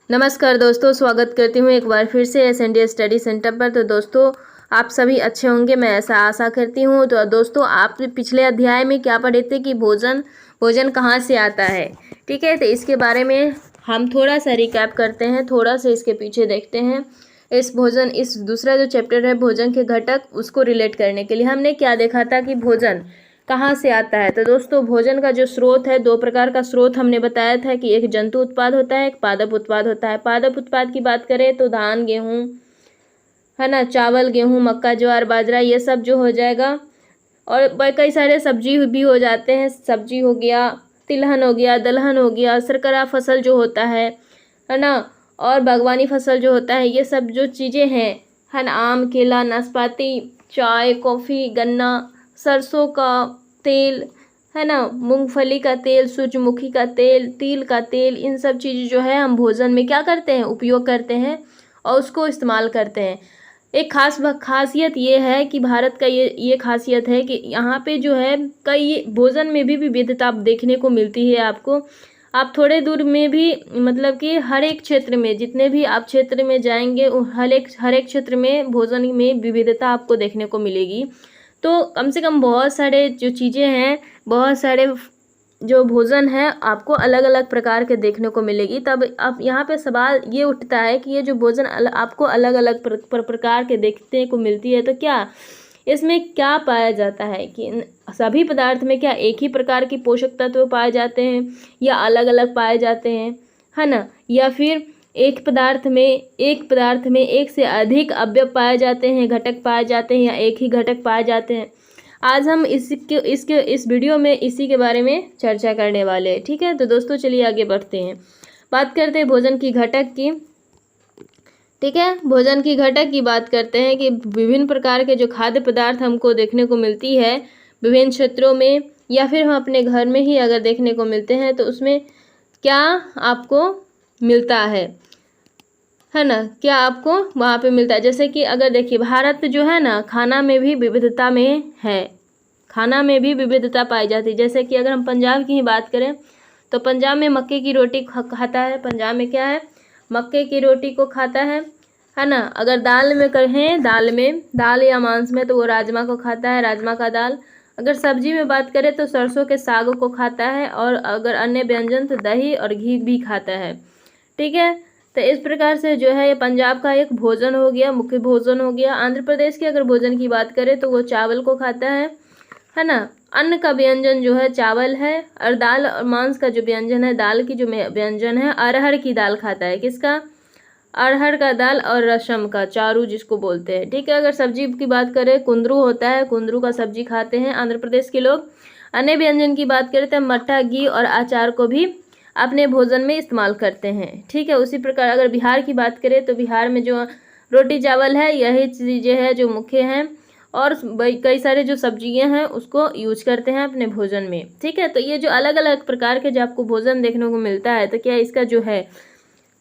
नमस्कार दोस्तों, स्वागत करती हूँ एक बार फिर से SNDA स्टडी सेंटर पर। तो दोस्तों, आप सभी अच्छे होंगे, मैं ऐसा आशा करती हूँ। तो दोस्तों, आप पिछले अध्याय में क्या पढ़े थे कि भोजन कहाँ से आता है। ठीक है, तो इसके बारे में हम थोड़ा सा रिकैप करते हैं, थोड़ा सा इसके पीछे देखते हैं। इस दूसरा जो चैप्टर है भोजन के घटक, उसको रिलेट करने के लिए हमने क्या देखा था कि भोजन कहाँ से आता है। तो दोस्तों, भोजन का जो स्रोत है, दो प्रकार का स्रोत हमने बताया था कि एक जंतु उत्पाद होता है, एक पादप उत्पाद होता है। पादप उत्पाद की बात करें तो धान, गेहूँ, है ना, चावल, गेहूँ, मक्का, ज्वार, बाजरा, ये सब जो हो जाएगा। और कई सारे सब्जी भी हो जाते हैं। सब्जी हो गया, तिलहन हो गया, दलहन हो गया, सरकरा फसल जो होता है ना, और बागवानी फसल जो होता है, ये सब जो चीज़ें हैं, है ना, आम, केला, नाशपाती, चाय, कॉफ़ी, गन्ना, सरसों का तेल, है ना, मूंगफली का तेल, सूरजमुखी का तेल, तिल का तेल, इन सब चीज़ जो है हम भोजन में क्या करते हैं, उपयोग करते हैं और उसको इस्तेमाल करते हैं। एक खासियत ये है कि भारत का ये खासियत है कि यहाँ पे जो है कई भोजन में भी विविधता देखने को मिलती है आपको। आप थोड़े दूर में भी मतलब कि हर एक क्षेत्र में, जितने भी आप क्षेत्र में जाएंगे, हर एक क्षेत्र में भोजन में विविधता आपको देखने को मिलेगी। तो कम से कम बहुत सारे जो चीज़ें हैं, बहुत सारे जो भोजन है आपको अलग अलग प्रकार के देखने को मिलेगी। तब आप यहाँ पे सवाल ये उठता है कि ये जो भोजन आपको अलग अलग प्रकार के देखने को मिलती है, तो क्या इसमें क्या पाया जाता है कि सभी पदार्थ में क्या एक ही प्रकार की पोषक तत्व पाए जाते हैं या अलग अलग पाए जाते हैं, है ना, या फिर एक पदार्थ में एक से अधिक अवयव पाए जाते हैं, घटक पाए जाते हैं, या एक ही घटक पाए जाते हैं। आज हम इस वीडियो में इसी के बारे में चर्चा करने वाले हैं। ठीक है, तो दोस्तों चलिए आगे बढ़ते हैं, बात करते हैं भोजन की घटक की। ठीक है, भोजन की घटक की बात करते हैं कि विभिन्न प्रकार के जो खाद्य पदार्थ हमको देखने को मिलती है विभिन्न क्षेत्रों में, या फिर हम अपने घर में ही अगर देखने को मिलते हैं तो उसमें क्या आपको मिलता है ना, क्या आपको वहाँ पे मिलता है। जैसे कि अगर देखिए, भारत जो है ना, खाना में भी विविधता में है, खाना में भी विविधता पाई जाती है। जैसे कि अगर हम पंजाब की ही बात करें तो पंजाब में मक्के की रोटी खाता है। पंजाब में क्या है, मक्के की रोटी को खाता है ना। अगर दाल में कहें, दाल या मांस में, तो वो राजमा को खाता है, राजमा का दाल। अगर सब्जी में बात करें तो सरसों के साग को खाता है, और अगर अन्य व्यंजन तो दही और घी भी खाता है। ठीक है, तो इस प्रकार से जो है ये पंजाब का एक भोजन हो गया, मुख्य भोजन हो गया। आंध्र प्रदेश के अगर भोजन की बात करें तो वो चावल को खाता है ना। अन्न का व्यंजन जो है चावल है, और दाल और मांस का जो व्यंजन है, दाल की जो व्यंजन है, अरहर की दाल खाता है। किसका, अरहर का दाल और रसम का, चारू जिसको बोलते हैं। ठीक है, अगर सब्जी की बात करें, कुंदरू होता है, कुंदरू का सब्जी खाते हैं आंध्र प्रदेश के लोग। अन्य व्यंजन की बात करें तो मट्ठा, घी और अचार को भी अपने भोजन में इस्तेमाल करते हैं। ठीक है, उसी प्रकार अगर बिहार की बात करें तो बिहार में जो रोटी चावल है, यही चीज़ें हैं जो मुख्य हैं, और कई सारे जो सब्जियां हैं उसको यूज करते हैं अपने भोजन में। ठीक है, तो ये जो अलग अलग प्रकार के जो आपको भोजन देखने को मिलता है, तो क्या इसका जो है,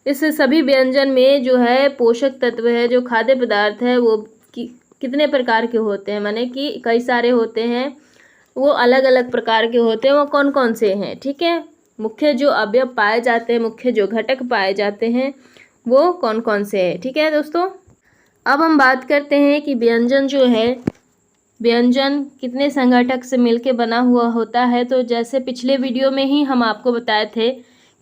इस सभी व्यंजन में जो है पोषक तत्व है, जो खाद्य पदार्थ है, वो कितने प्रकार के होते हैं, माने कि कई सारे होते हैं, वो अलग अलग प्रकार के होते हैं। वो कौन कौन से हैं, ठीक है, मुख्य जो अवयव पाए जाते हैं, मुख्य जो घटक पाए जाते हैं, वो कौन कौन से हैं। ठीक है दोस्तों, अब हम बात करते हैं कि व्यंजन जो है, व्यंजन कितने संघटक से मिलके बना हुआ होता है। तो जैसे पिछले वीडियो में ही हम आपको बताए थे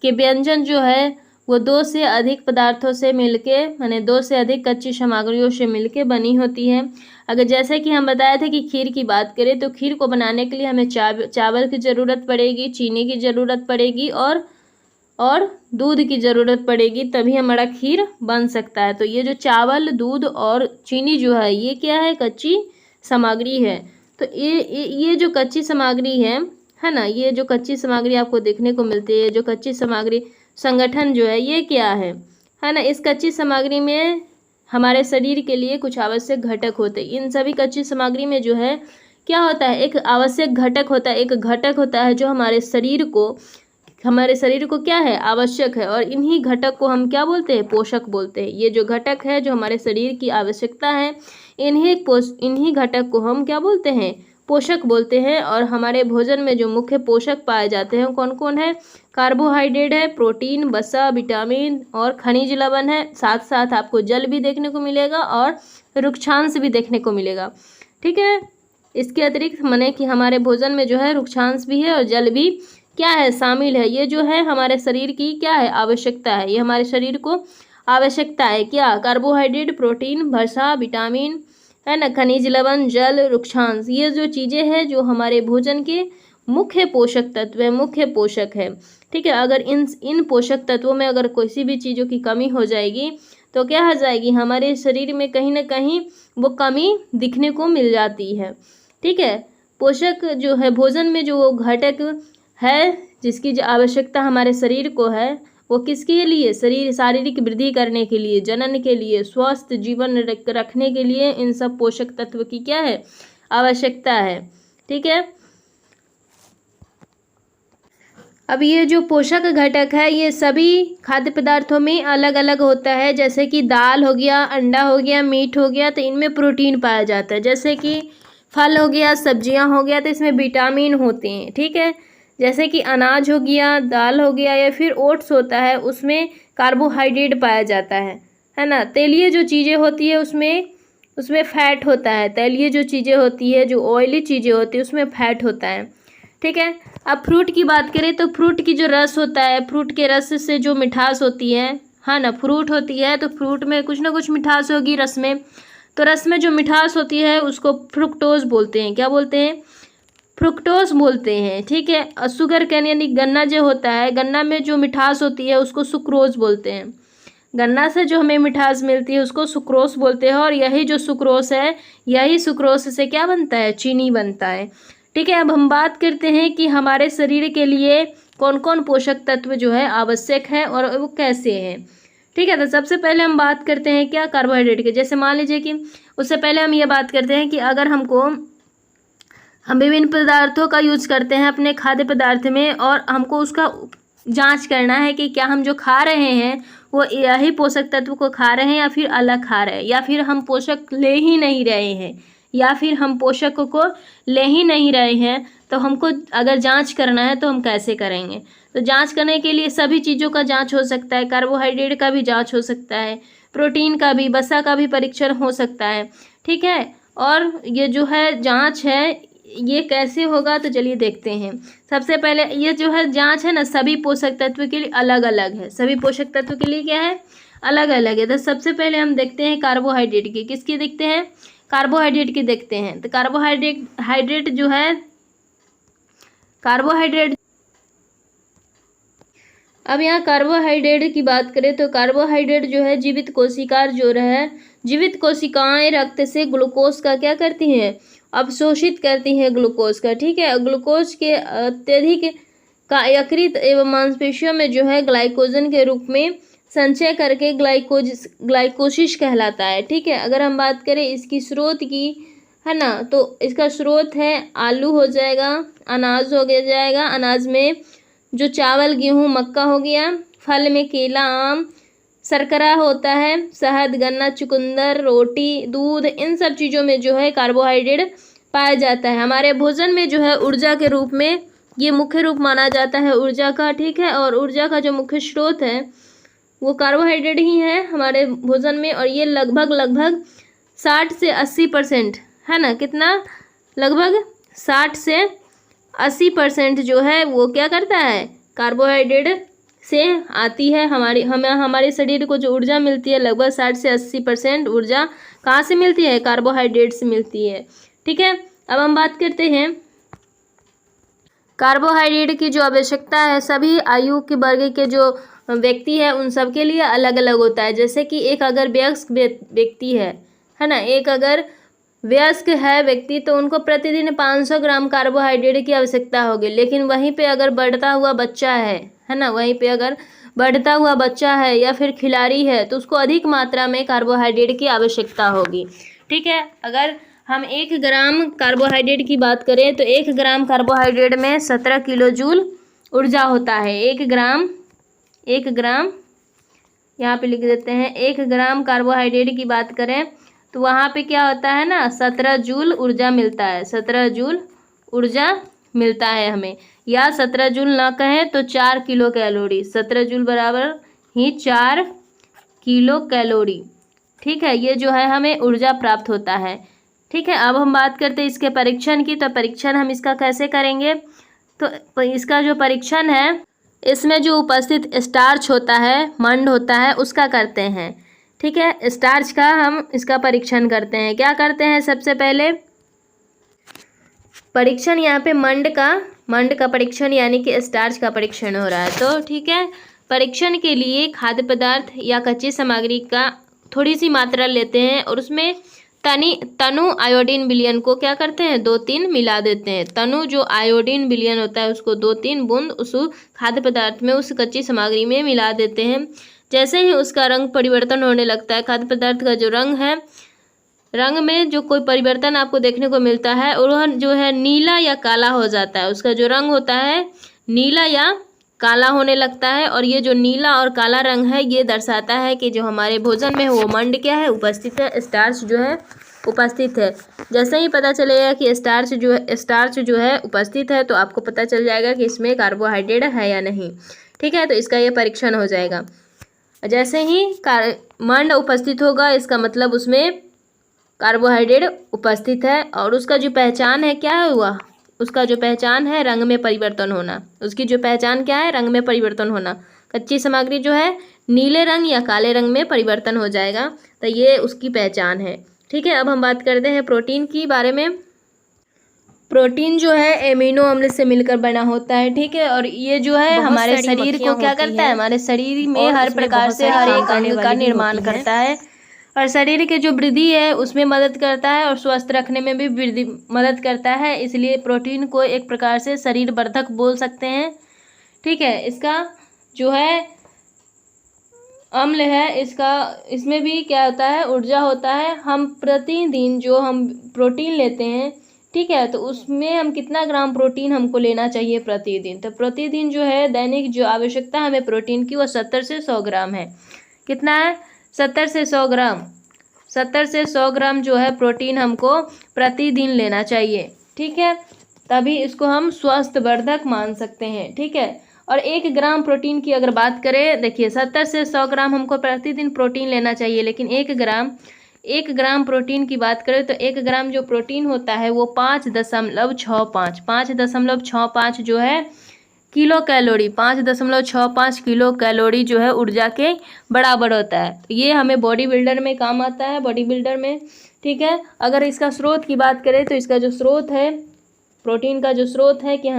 कि व्यंजन जो है वो दो से अधिक पदार्थों से मिलके, माने दो से अधिक कच्ची सामग्रियों से मिलके बनी होती है। अगर जैसे कि हम बताए थे कि खीर की बात करें तो खीर को बनाने के लिए हमें चावल की ज़रूरत पड़ेगी, चीनी की ज़रूरत पड़ेगी, और दूध की ज़रूरत पड़ेगी, तभी हमारा खीर बन सकता है। तो ये जो चावल, दूध और चीनी जो है, ये क्या है, कच्ची सामग्री है। तो ये जो कच्ची सामग्री है ना, ये जो कच्ची सामग्री आपको देखने को मिलती है, जो कच्ची सामग्री संगठन जो है, ये क्या है ना, इस कच्ची सामग्री में हमारे शरीर के लिए कुछ आवश्यक घटक होते हैं। इन सभी कच्ची सामग्री में जो है क्या होता है, एक आवश्यक घटक होता है, एक घटक होता है जो हमारे शरीर को क्या है, आवश्यक है। और इन्हीं घटक को हम क्या बोलते हैं, पोषक बोलते हैं। ये जो घटक है जो हमारे शरीर की आवश्यकता है, इन्हीं घटक को हम क्या बोलते हैं, पोषक बोलते हैं। और हमारे भोजन में जो मुख्य पोषक पाए जाते हैं कौन कौन है? कार्बोहाइड्रेट है, प्रोटीन, वसा, विटामिन और खनिज लवण है। साथ साथ आपको जल भी देखने को मिलेगा और रुक्षांश भी देखने को मिलेगा। ठीक है, इसके अतिरिक्त माने कि हमारे भोजन में जो है रुक्षांश भी है और जल भी क्या है? शामिल है। ये जो है हमारे शरीर की क्या है? आवश्यकता है। ये हमारे शरीर को आवश्यकता है क्या? कार्बोहाइड्रेट, प्रोटीन, वसा, विटामिन है ना, खनिज लवण, जल, रुक्षांश, ये जो चीज़ें हैं जो हमारे भोजन के मुख्य पोषक तत्व है, मुख्य पोषक है। ठीक है, अगर इन पोषक तत्वों में अगर किसी भी चीज़ों की कमी हो जाएगी तो क्या हो जाएगी? हमारे शरीर में कहीं ना कहीं वो कमी दिखने को मिल जाती है। ठीक है, पोषक जो है भोजन में जो वो घटक है जिसकी जो आवश्यकता हमारे शरीर को है, वो किसके लिए? शारीरिक वृद्धि करने के लिए, जनन के लिए, स्वस्थ जीवन रखने के लिए इन सब पोषक तत्व की क्या है? आवश्यकता है। ठीक है, अब ये जो पोषक घटक है ये सभी खाद्य पदार्थों में अलग अलग होता है। जैसे कि दाल हो गया, अंडा हो गया, मीट हो गया, तो इनमें प्रोटीन पाया जाता है। जैसे कि फल हो गया, सब्जियां हो गया, तो इसमें विटामिन होते हैं। ठीक है, जैसे कि अनाज हो गया, दाल हो गया या फिर ओट्स होता है, उसमें कार्बोहाइड्रेट पाया जाता है ना। तेलीय जो चीज़ें होती है उसमें फैट होता है। तेलीय जो चीज़ें होती है, जो ऑयली चीज़ें होती है, उसमें फैट होता है। ठीक है, अब फ्रूट की बात करें तो फ्रूट की जो रस होता है, फ्रूट के रस से जो मिठास होती है ना, फ्रूट होती है तो फ्रूट में कुछ ना कुछ मिठास होगी रस में। तो रस में जो मिठास होती है उसको फ्रुक्टोज बोलते हैं। क्या बोलते हैं? फ्रुक्टोज बोलते हैं। ठीक है, और शुगर कैन यानी गन्ना जो होता है, गन्ना में जो मिठास होती है उसको सुक्रोज बोलते हैं। गन्ना से जो हमें मिठास मिलती है उसको सुक्रोस बोलते हैं। और यही जो सुक्रोस है, यही सुक्रोस से क्या बनता है? चीनी बनता है। ठीक है, अब हम बात करते हैं कि हमारे शरीर के लिए कौन कौन पोषक तत्व जो है आवश्यक है और वो कैसे हैं। ठीक है, तो सबसे पहले हम बात करते हैं क्या? कार्बोहाइड्रेट के। जैसे मान लीजिए कि उससे पहले हम ये बात करते हैं कि अगर हम विभिन्न पदार्थों का यूज करते हैं अपने खाद्य पदार्थ में और हमको उसका जांच करना है कि क्या हम जो खा रहे हैं वो यही पोषक तत्व को खा रहे हैं या फिर अलग खा रहे हैं, या फिर हम पोषक ले ही नहीं रहे हैं, या फिर हम पोषक को ले ही नहीं रहे हैं। तो हमको अगर जांच करना है तो हम कैसे करेंगे? तो जांच करने के लिए सभी चीज़ों का जांच हो सकता है। कार्बोहाइड्रेट का भी जांच हो सकता है, प्रोटीन का भी, वसा का भी परीक्षण हो सकता है। ठीक है, और ये जो है जांच है ये कैसे होगा तो चलिए देखते हैं। सबसे पहले ये जो है जांच है ना, सभी पोषक तत्व के लिए अलग अलग है। सभी पोषक तत्व के लिए क्या है? अलग अलग है। तो सबसे पहले हम देखते हैं कार्बोहाइड्रेट की। किसकी देखते हैं? कार्बोहाइड्रेट की देखते हैं। तो कार्बोहाइड्रेट जो है, कार्बोहाइड्रेट, अब यहाँ कार्बोहाइड्रेट की बात करें तो कार्बोहाइड्रेट जो है जीवित कोशिकाएं रक्त से ग्लूकोज का क्या करती हैं? अवशोषित करती हैं ग्लूकोज का। ठीक है, ग्लूकोज के अत्यधिक का यकृत एवं मांसपेशियों में जो है ग्लाइकोजन के रूप में संचय करके ग्लाइकोसिस कहलाता है। ठीक है, अगर हम बात करें इसकी स्रोत की है ना, तो इसका स्रोत है आलू हो जाएगा, अनाज हो जाएगा, अनाज में जो चावल, गेहूँ, मक्का हो गया, फल में केला, आम, शर्करा होता है, शहद, गन्ना, चुकंदर, रोटी, दूध, इन सब चीज़ों में जो है कार्बोहाइड्रेट पाया जाता है। हमारे भोजन में जो है ऊर्जा के रूप में ये मुख्य रूप माना जाता है ऊर्जा का। ठीक है, और ऊर्जा का जो मुख्य स्रोत है वो कार्बोहाइड्रेट ही है हमारे भोजन में। और ये लगभग 60 से 80% है ना, कितना? लगभग 60 से 80% जो है वो क्या करता है? कार्बोहाइड्रेट से आती है। हमारे शरीर को जो ऊर्जा मिलती है लगभग 60 से 80% ऊर्जा कहाँ से मिलती है? कार्बोहाइड्रेट से मिलती है। ठीक है, अब हम बात करते हैं कार्बोहाइड्रेट की जो आवश्यकता है सभी आयु के वर्ग के जो व्यक्ति है उन सब के लिए अलग अलग होता है। जैसे कि एक अगर वयस्क व्यक्ति है ना, एक अगर वयस्क है व्यक्ति तो उनको प्रतिदिन 500 ग्राम कार्बोहाइड्रेट की आवश्यकता होगी। लेकिन वहीं पे अगर बढ़ता हुआ बच्चा है ना, वहीं पे अगर बढ़ता हुआ बच्चा है या फिर खिलाड़ी है तो उसको अधिक मात्रा में कार्बोहाइड्रेट की आवश्यकता होगी। ठीक है, अगर हम 1 ग्राम कार्बोहाइड्रेट की बात करें तो 1 ग्राम कार्बोहाइड्रेट में 17 किलो जूल ऊर्जा होता है। 1 ग्राम यहाँ पे लिख देते हैं। 1 ग्राम कार्बोहाइड्रेट की बात करें तो वहाँ पे क्या होता है ना, 17 जूल ऊर्जा मिलता है, 17 जूल ऊर्जा मिलता है हमें, या 17 जूल ना कहें तो 4 किलो कैलोरी, 17 जूल बराबर ही 4 किलो कैलोरी। ठीक है, ये जो है हमें ऊर्जा प्राप्त होता है। ठीक है, अब हम बात करते हैं इसके परीक्षण की। तो परीक्षण हम इसका कैसे करेंगे, तो इसका जो परीक्षण है, इसमें जो उपस्थित स्टार्च होता है, मंड होता है, उसका करते हैं। ठीक है, स्टार्च का हम इसका परीक्षण करते हैं। क्या करते हैं, सबसे पहले परीक्षण यहाँ पे मंड का परीक्षण यानी कि स्टार्च का परीक्षण हो रहा है। तो ठीक है, परीक्षण के लिए खाद्य पदार्थ या कच्ची सामग्री का थोड़ी सी मात्रा लेते हैं और उसमें तनु आयोडीन विलयन को क्या करते हैं, 2-3 मिला देते हैं। तनु जो आयोडीन विलयन होता है उसको 2-3 बूंद उस खाद्य पदार्थ में, उस कच्ची सामग्री में मिला देते हैं। जैसे ही उसका रंग परिवर्तन होने लगता है, खाद्य पदार्थ का जो रंग है, रंग में जो कोई परिवर्तन आपको देखने को मिलता है और वह जो है नीला या काला हो जाता है, उसका जो रंग होता है नीला या काला होने लगता है। और ये जो नीला और काला रंग है ये दर्शाता है कि जो हमारे भोजन में वो मंड क्या है, उपस्थित है, स्टार्च जो है उपस्थित है। जैसे ही पता चलेगा कि स्टार्च जो है उपस्थित है, तो आपको पता चल जाएगा कि इसमें कार्बोहाइड्रेट है या नहीं। ठीक है, तो इसका ये परीक्षण हो जाएगा। जैसे ही मंड उपस्थित होगा, इसका मतलब उसमें कार्बोहाइड्रेट उपस्थित है। और उसका जो पहचान है क्या हुआ, उसका जो पहचान है रंग में परिवर्तन होना। उसकी जो पहचान क्या है, रंग में परिवर्तन होना। कच्ची सामग्री जो है नीले रंग या काले रंग में परिवर्तन हो जाएगा, तो ये उसकी पहचान है। ठीक है, अब हम बात करते हैं प्रोटीन की बारे में। प्रोटीन जो है एमिनो अम्ल से मिलकर बना होता है। ठीक है, और ये जो है हमारे शरीर को क्या करता है, हमारे शरीर में हर प्रकार से हर एक अंग का निर्माण करता है और शरीर के जो वृद्धि है उसमें मदद करता है और स्वस्थ रखने में भी वृद्धि मदद करता है। इसलिए प्रोटीन को एक प्रकार से शरीर वर्धक बोल सकते हैं। ठीक है, इसका जो है अम्ल है, इसमें भी क्या होता है, ऊर्जा होता है। हम प्रतिदिन जो हम प्रोटीन लेते हैं, ठीक है, तो उसमें हम कितना ग्राम प्रोटीन हमको लेना चाहिए प्रतिदिन, तो प्रतिदिन जो है दैनिक जो आवश्यकता हमें प्रोटीन की वो 70 से 100 ग्राम है। कितना है, 70 से 100 ग्राम। 70 से 100 ग्राम जो है प्रोटीन हमको प्रतिदिन लेना चाहिए। ठीक है, तभी इसको हम स्वास्थ्यवर्धक मान सकते हैं। ठीक है, और 1 ग्राम प्रोटीन की अगर बात करें, देखिए 70 से 100 ग्राम हमको प्रतिदिन प्रोटीन लेना चाहिए, लेकिन 1 ग्राम प्रोटीन की बात करें तो 1 ग्राम जो प्रोटीन होता है वो 5.65 जो है किलो कैलोरी, 5.65 किलो कैलोरी जो है ऊर्जा के बराबर होता है। तो ये हमें बॉडी बिल्डर में काम आता है, बॉडी बिल्डर में। ठीक है, अगर इसका स्रोत की बात करें तो इसका जो स्रोत है, प्रोटीन का जो स्रोत है कि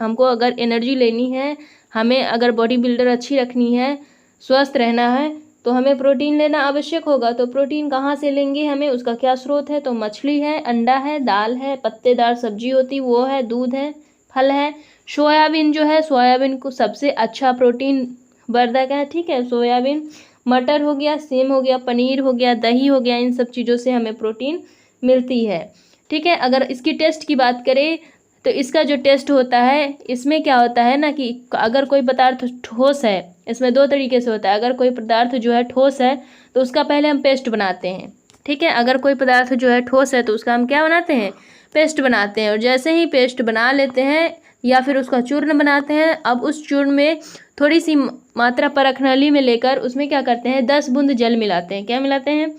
हमको अगर एनर्जी लेनी है, हमें अगर बॉडी बिल्डर अच्छी रखनी है, स्वस्थ रहना है, तो हमें प्रोटीन लेना आवश्यक होगा। तो प्रोटीन कहाँ से लेंगे, हमें उसका क्या स्रोत है, तो मछली है, अंडा है, दाल है, पत्तेदार सब्जी होती वो है, दूध है, फल है। सोयाबीन जो है, सोयाबीन को सबसे अच्छा प्रोटीन वर्धक है। ठीक है, सोयाबीन, मटर हो गया, सेम हो गया, पनीर हो गया, दही हो गया, इन सब चीज़ों से हमें प्रोटीन मिलती है। ठीक है, अगर इसकी टेस्ट की बात करें तो इसका जो टेस्ट होता है, इसमें क्या होता है ना कि अगर कोई पदार्थ ठोस है, इसमें 2 तरीके से होता है। अगर कोई पदार्थ जो है ठोस है तो उसका पहले हम पेस्ट बनाते हैं। ठीक है, अगर कोई पदार्थ जो है ठोस है तो उसका हम क्या बनाते हैं, पेस्ट बनाते हैं। और जैसे ही पेस्ट बना लेते हैं या फिर उसका चूर्ण बनाते हैं, अब उस चूर्ण में थोड़ी सी मात्रा परखनली में लेकर उसमें क्या करते हैं, 10 बूंद जल मिलाते हैं। क्या मिलाते हैं,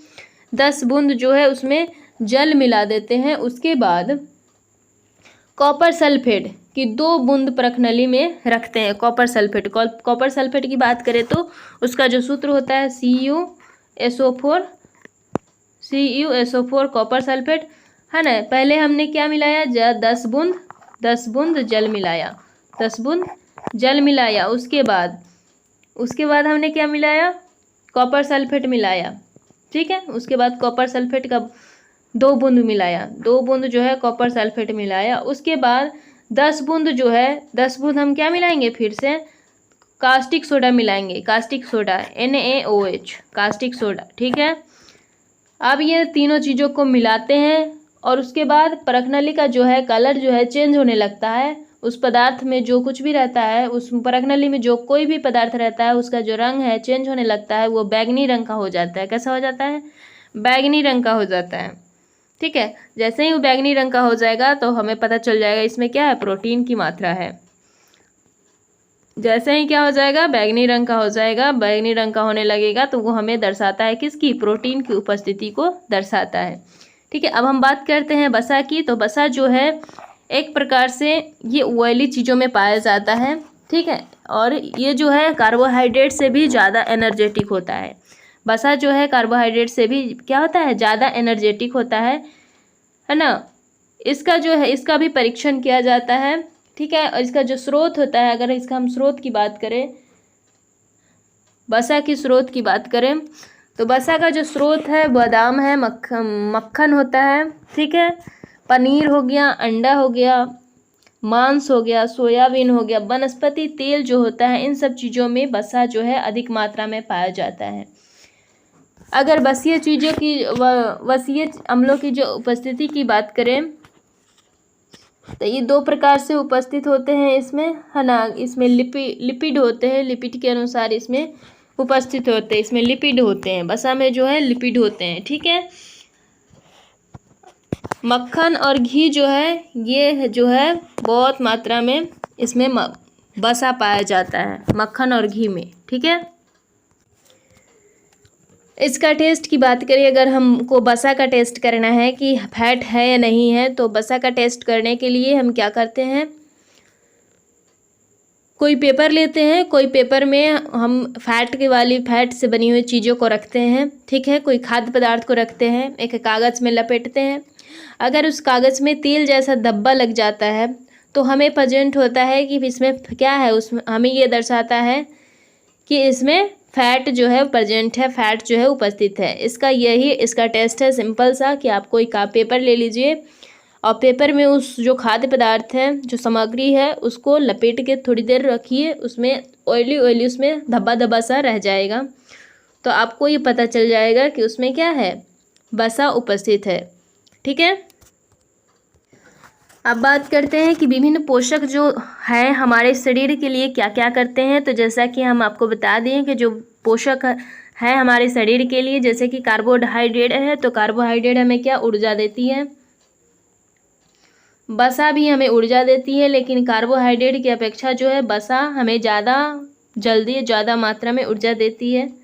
10 बूंद जो है उसमें जल मिला देते हैं। उसके बाद कॉपर सल्फेट की 2 बूंद परखनली में रखते हैं। कॉपर सल्फेट की बात करें तो उसका जो सूत्र होता है CuSO4 कॉपर सल्फेट है ना। पहले हमने क्या मिलाया, 10 बूंद जल मिलाया, 10 बूंद जल मिलाया। उसके बाद हमने क्या मिलाया, कॉपर सल्फेट मिलाया। ठीक है, उसके बाद कॉपर सल्फेट का 2 बूंद मिलाया, 2 बूंद जो है कॉपर सल्फेट मिलाया। उसके बाद 10 बूंद जो है, 10 बूंद हम क्या मिलाएंगे, फिर से कास्टिक सोडा मिलाएंगे, caustic soda NaOH, caustic soda. ठीक है, अब ये तीनों चीज़ों को मिलाते हैं और उसके बाद परखनली का जो है कलर जो है चेंज होने लगता है। उस पदार्थ में जो कुछ भी रहता है, उस परखनली में जो कोई भी पदार्थ रहता है, उसका जो रंग है चेंज होने लगता है, वो बैंगनी रंग का हो जाता है। कैसा हो जाता है, बैगनी रंग का हो जाता है। ठीक है, जैसे ही वो बैगनी रंग का हो जाएगा तो हमें पता चल जाएगा इसमें क्या है, प्रोटीन की मात्रा है। जैसे ही क्या हो जाएगा, बैगनी रंग का हो जाएगा, बैगनी रंग का होने लगेगा तो वो हमें दर्शाता है किसकी, प्रोटीन की उपस्थिति को दर्शाता है। ठीक है, अब हम बात करते हैं वसा की। तो वसा जो है एक प्रकार से ये ऑयली चीज़ों में पाया जाता है। ठीक है, और ये जो है कार्बोहाइड्रेट से भी ज़्यादा एनर्जेटिक होता है। वसा जो है कार्बोहाइड्रेट से भी क्या होता है, ज़्यादा एनर्जेटिक होता है ना। इसका जो है, इसका भी परीक्षण किया जाता है। ठीक है, और इसका जो स्रोत होता है, अगर इसका हम स्रोत की बात करें, वसा की स्रोत की बात करें, तो वसा का जो स्रोत है बादाम है, मक्खन होता है। ठीक है, पनीर हो गया, अंडा हो गया, मांस हो गया, सोयाबीन हो गया, वनस्पति तेल जो होता है, इन सब चीज़ों में वसा जो है अधिक मात्रा में पाया जाता है। अगर वसीय चीज़ों की वसीय अम्लों की जो उपस्थिति की बात करें तो ये दो प्रकार से उपस्थित होते हैं इसमें, है ना। इसमें लिपिड होते हैं, लिपिड के अनुसार इसमें उपस्थित होते हैं, इसमें लिपिड होते हैं, वसा में जो है लिपिड होते हैं। ठीक है, मक्खन और घी जो है ये जो है बहुत मात्रा में इसमें वसा पाया जाता है, मक्खन और घी में। ठीक है, इसका टेस्ट की बात करें, अगर हमको वसा का टेस्ट करना है कि फैट है या नहीं है, तो वसा का टेस्ट करने के लिए हम क्या करते हैं, कोई पेपर लेते हैं, कोई पेपर में हम फैट से बनी हुई चीज़ों को रखते हैं। ठीक है, कोई खाद्य पदार्थ को रखते हैं, एक कागज़ में लपेटते हैं। अगर उस कागज़ में तेल जैसा धब्बा लग जाता है तो हमें प्रेजेंट होता है कि इसमें क्या है, उसमें हमें ये दर्शाता है कि इसमें फैट जो है प्रेजेंट है, फैट जो है उपस्थित है। इसका टेस्ट है सिंपल सा, कि आप कोई पेपर ले लीजिए और पेपर में उस जो खाद्य पदार्थ है, जो सामग्री है, उसको लपेट के थोड़ी देर रखिए, उसमें ऑयली उसमें धब्बा धब्बा सा रह जाएगा, तो आपको ये पता चल जाएगा कि उसमें क्या है, वसा उपस्थित है। ठीक है, अब बात करते हैं कि विभिन्न पोषक जो है हमारे शरीर के लिए क्या क्या करते हैं। तो जैसा कि हम आपको बता दें कि जो पोषक है हमारे शरीर के लिए, जैसे कि कार्बोहाइड्रेट है, तो कार्बोहाइड्रेट हमें क्या, ऊर्जा देती है। वसा भी हमें ऊर्जा देती है, लेकिन कार्बोहाइड्रेट की अपेक्षा जो है वसा हमें ज़्यादा मात्रा में ऊर्जा देती है।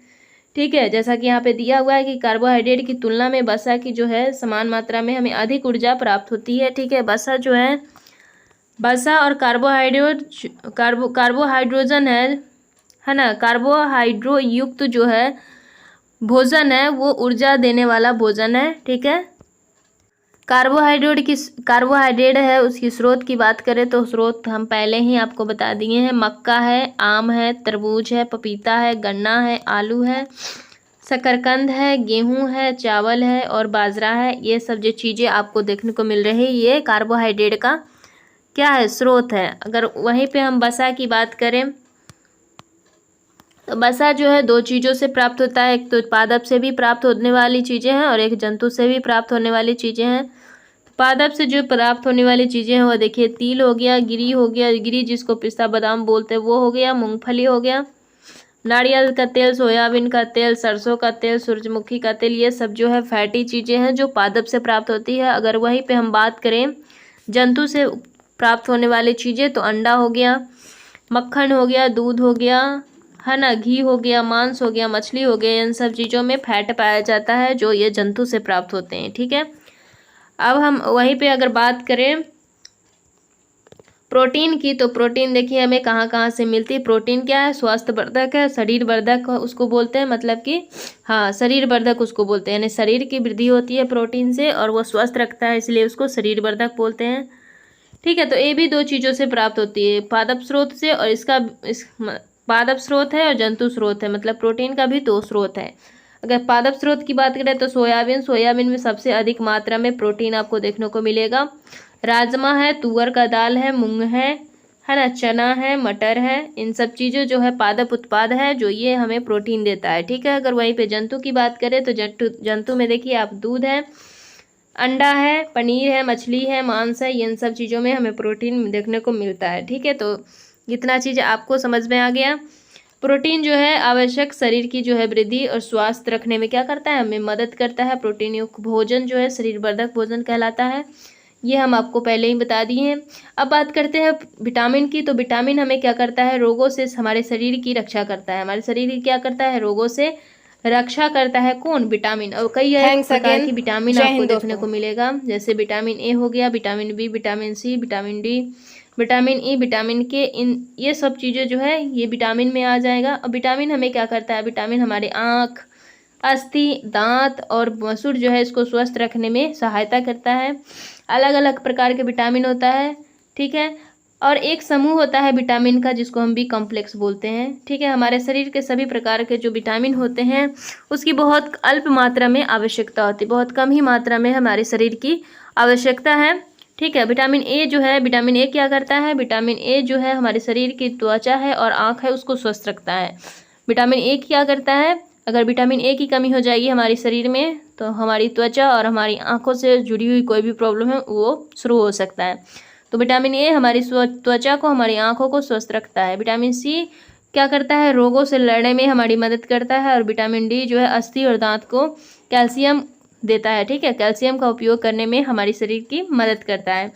ठीक है, जैसा कि यहाँ पे दिया हुआ है कि कार्बोहाइड्रेट की तुलना में वसा की जो है समान मात्रा में हमें अधिक ऊर्जा प्राप्त होती है। ठीक है, वसा जो है, वसा और कार्बोहाइड्रोजन है ना, कार्बोहाइड्रो युक्त जो है भोजन है वो ऊर्जा देने वाला भोजन है। ठीक है, कार्बोहाइड्रेट है, उसकी स्रोत की बात करें तो स्रोत हम पहले ही आपको बता दिए हैं। मक्का है, आम है, तरबूज है, पपीता है, गन्ना है, आलू है, शकरकंद है, गेहूं है, चावल है और बाजरा है। ये सब जो चीज़ें आपको देखने को मिल रही है, ये कार्बोहाइड्रेट का क्या है, स्रोत है। अगर वहीं पे हम वसा की बात करें तो वसा जो है दो चीज़ों से प्राप्त होता है, एक तो पादप से भी प्राप्त होने वाली चीज़ें हैं और एक जंतु से भी प्राप्त होने वाली चीज़ें हैं। पादप से जो प्राप्त होने वाली चीज़ें हैं वो देखिए, तिल हो गया, गिरी हो गया, गिरी जिसको पिस्ता बादाम बोलते हैं वो हो गया, मूंगफली हो गया, नारियल का तेल, सोयाबीन का तेल, सरसों का तेल, सूरजमुखी का तेल, ये सब जो है फैटी चीज़ें हैं जो पादप से प्राप्त होती है। अगर वहीं पे हम बात करें जंतु से प्राप्त होने वाली चीज़ें, तो अंडा हो गया, मक्खन हो गया, दूध हो गया, है ना, घी हो गया, मांस हो गया, मछली हो गया, इन सब चीज़ों में फैट पाया जाता है जो ये जंतु से प्राप्त होते हैं। ठीक है, अब हम वहीं पे अगर बात करें प्रोटीन की, तो प्रोटीन देखिए हमें कहाँ कहाँ से मिलती है। प्रोटीन क्या है, स्वास्थ्य वर्धक है, शरीर वर्धक उसको बोलते हैं, मतलब कि हाँ, शरीर वर्धक उसको बोलते हैं, यानी शरीर की वृद्धि होती है प्रोटीन से और वो स्वस्थ रखता है, इसलिए उसको शरीर वर्धक बोलते हैं। ठीक है, तो ये भी दो चीज़ों से प्राप्त होती है, पादप स्रोत से, और पादप स्रोत है और जंतु स्रोत है, मतलब प्रोटीन का भी दो स्रोत है। अगर पादप स्रोत की बात करें तो सोयाबीन में सबसे अधिक मात्रा में प्रोटीन आपको देखने को मिलेगा। राजमा है, तुअर का दाल है, मूंग है ना, चना है, मटर है, इन सब चीज़ें जो है पादप उत्पाद है जो ये हमें प्रोटीन देता है। ठीक है, अगर वहीं पे जंतु की बात करें तो जंतु में देखिए आप दूध है, अंडा है, पनीर है, मछली है, मांस है, इन सब चीज़ों में हमें प्रोटीन देखने को मिलता है। ठीक है, तो इतना चीज़ आपको समझ में आ गया। प्रोटीन जो है आवश्यक शरीर की जो है वृद्धि और स्वास्थ्य रखने में क्या करता है, हमें मदद करता है। प्रोटीन युक्त भोजन जो है शरीर वर्धक भोजन कहलाता है, ये हम आपको पहले ही बता दिए हैं। अब बात करते हैं विटामिन की। तो विटामिन हमें क्या करता है, रोगों से हमारे शरीर की रक्षा करता है। हमारे शरीर की क्या करता है, रोगों से रक्षा करता है। कौन, विटामिन। और कई प्रकार की विटामिन आपको देखने को मिलेगा, जैसे विटामिन ए हो गया, vitamin B, vitamin C, vitamin D, vitamin E, vitamin K, इन ये सब चीज़ें जो है ये विटामिन में आ जाएगा। अब विटामिन हमें क्या करता है, विटामिन हमारे आँख, अस्थि, दांत और मसूड़ जो है इसको स्वस्थ रखने में सहायता करता है। अलग अलग प्रकार के विटामिन होता है, ठीक है। और एक समूह होता है विटामिन का जिसको हम बी कॉम्प्लेक्स बोलते हैं, ठीक है। हमारे शरीर के सभी प्रकार के जो विटामिन होते हैं उसकी बहुत अल्प मात्रा में आवश्यकता होती है, बहुत कम ही मात्रा में हमारे शरीर की आवश्यकता है, ठीक है। विटामिन ए जो है, विटामिन ए क्या करता है, विटामिन ए जो है हमारे शरीर की त्वचा है और आँख है उसको स्वस्थ रखता है। विटामिन ए क्या करता है, अगर विटामिन ए की कमी हो जाएगी हमारे शरीर में तो हमारी त्वचा और हमारी आंखों से जुड़ी हुई कोई भी प्रॉब्लम है वो शुरू हो सकता है। तो विटामिन ए हमारी त्वचा को, हमारी आंखों को स्वस्थ रखता है। विटामिन सी क्या करता है, रोगों से लड़ने में हमारी मदद करता है। और विटामिन डी जो है अस्थि और दांत को कैल्शियम देता है, ठीक है। कैल्शियम का उपयोग करने में हमारी शरीर की मदद करता है,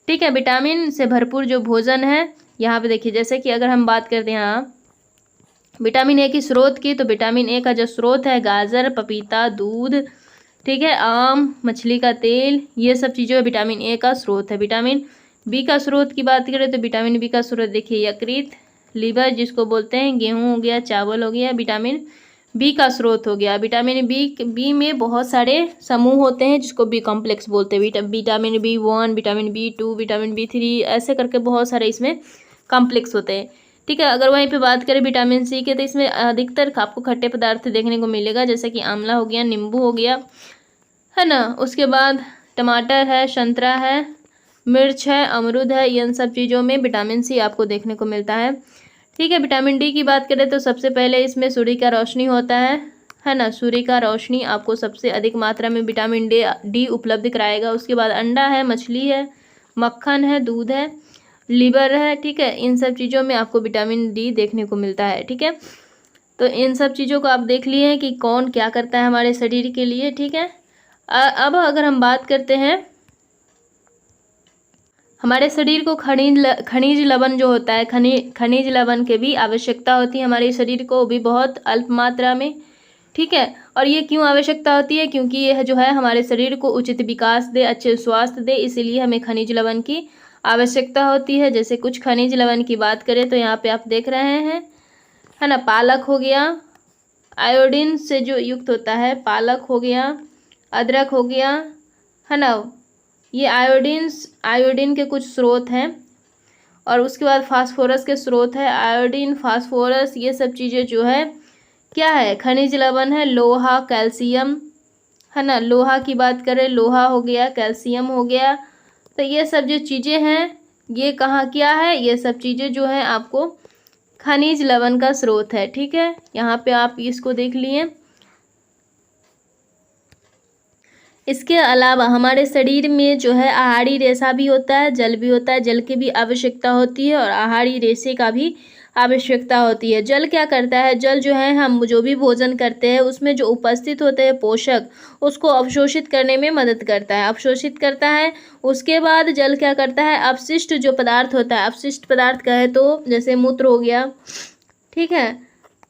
ठीक है। विटामिन से भरपूर जो भोजन है, यहाँ पे देखिए, जैसे कि अगर हम बात करते हैं यहाँ विटामिन ए की स्रोत की, तो विटामिन ए का जो स्रोत है गाजर, पपीता, दूध, ठीक है, आम, मछली का तेल, ये सब चीज़ें विटामिन ए का स्रोत है। विटामिन बी का स्रोत की बात करें तो विटामिन बी का स्रोत देखिए यकृत, लीवर जिसको बोलते हैं, गेहूँ हो गया, चावल हो गया, विटामिन बी का स्रोत हो गया। विटामिन बी में बहुत सारे समूह होते हैं जिसको बी कॉम्प्लेक्स बोलते हैं। Vitamin B1, vitamin B2, vitamin B3, ऐसे करके बहुत सारे इसमें कॉम्प्लेक्स होते हैं, ठीक है। अगर वहीं पे बात करें विटामिन सी के, तो इसमें अधिकतर आपको खट्टे पदार्थ देखने को मिलेगा, जैसे कि आंवला हो गया, नींबू हो गया, है ना। उसके बाद टमाटर है, संतरा है, मिर्च है, अमरूद है, इन सब चीज़ों में विटामिन सी आपको देखने को मिलता है, ठीक है। विटामिन डी की बात करें तो सबसे पहले इसमें सूर्य का रोशनी होता है ना। सूर्य का रोशनी आपको सबसे अधिक मात्रा में विटामिन डी उपलब्ध कराएगा। उसके बाद अंडा है, मछली है, मक्खन है, दूध है, लीवर है, ठीक है। इन सब चीज़ों में आपको विटामिन डी देखने को मिलता है, ठीक है। तो इन सब चीज़ों को आप देख लिए कि कौन क्या करता है हमारे शरीर के लिए, ठीक है। अब अगर हम बात करते हैं हमारे शरीर को खनिज लवण जो होता है, खनिज लवण के भी आवश्यकता होती है हमारे शरीर को, भी बहुत अल्प मात्रा में, ठीक है। और ये क्यों आवश्यकता होती है, क्योंकि यह जो है हमारे शरीर को उचित विकास दे, अच्छे स्वास्थ्य दे, इसीलिए हमें खनिज लवण की आवश्यकता होती है। जैसे कुछ खनिज लवण की बात करें तो यहाँ पे आप देख रहे हैं, है ना। पालक हो गया, आयोडीन से जो युक्त होता है, पालक हो गया, अदरक हो गया, है ना। ये आयोडीन के कुछ स्रोत हैं। और उसके बाद फास्फोरस के स्रोत है, आयोडीन, फास्फोरस, ये सब चीज़ें जो है क्या है, खनिज लवण है। लोहा, कैल्शियम, है ना। लोहा की बात करें, लोहा हो गया, कैल्शियम हो गया, तो ये सब जो चीज़ें हैं ये कहाँ क्या है, ये सब चीज़ें जो है आपको खनिज लवण का स्रोत है, ठीक है। यहाँ पे आप इसको देख लिए। इसके अलावा हमारे शरीर में जो है आहारी रेशा भी होता है, जल भी होता है, जल की भी आवश्यकता होती है और आहारी रेशे का भी आवश्यकता होती है। जल क्या करता है, जल जो है हम जो भी भोजन करते हैं उसमें जो उपस्थित होते हैं पोषक, उसको अवशोषित करने में मदद करता है, अवशोषित करता है। उसके बाद जल क्या करता है, अपशिष्ट जो पदार्थ होता है, अपशिष्ट पदार्थ कहे तो जैसे मूत्र हो गया, ठीक है,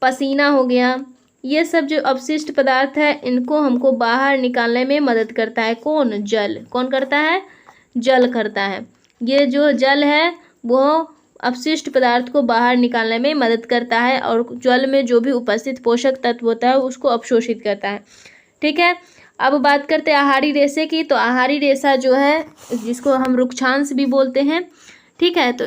पसीना हो गया, ये सब जो अपशिष्ट पदार्थ है इनको हमको बाहर निकालने में मदद करता है। कौन, जल। कौन करता है, जल करता है। ये जो जल है वो अपशिष्ट पदार्थ को बाहर निकालने में मदद करता है और जल में जो भी उपस्थित पोषक तत्व होता है उसको अवशोषित करता है, ठीक है। अब बात करते हैं आहारी रेशे की। तो आहारी रेशा जो है जिसको हम रुक्षांश भी बोलते हैं, ठीक है। तो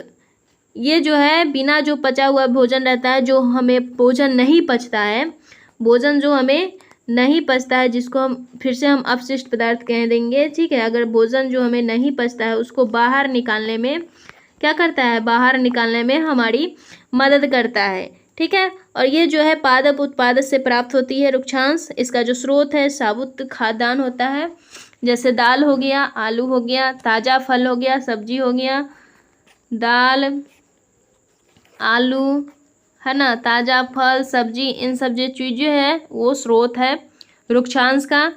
ये जो है बिना जो पचा हुआ भोजन रहता है, जो हमें भोजन नहीं पचता है, भोजन जो हमें नहीं पचता है, जिसको हम फिर से हम अपशिष्ट पदार्थ कह देंगे, ठीक है। अगर भोजन जो हमें नहीं पचता है उसको बाहर निकालने में क्या करता है, बाहर निकालने में हमारी मदद करता है, ठीक है। और ये जो है पादप उत्पाद से प्राप्त होती है रुक्षांश। इसका जो स्रोत है साबुत खाद्यान्न होता है, जैसे दाल हो गया, आलू हो गया, ताज़ा फल हो गया, सब्जी हो गया, दाल, आलू, है ना, ताज़ा फल सब्जी, इन सब जो चीज़ें हैं वो स्रोत है रुक्षांश का।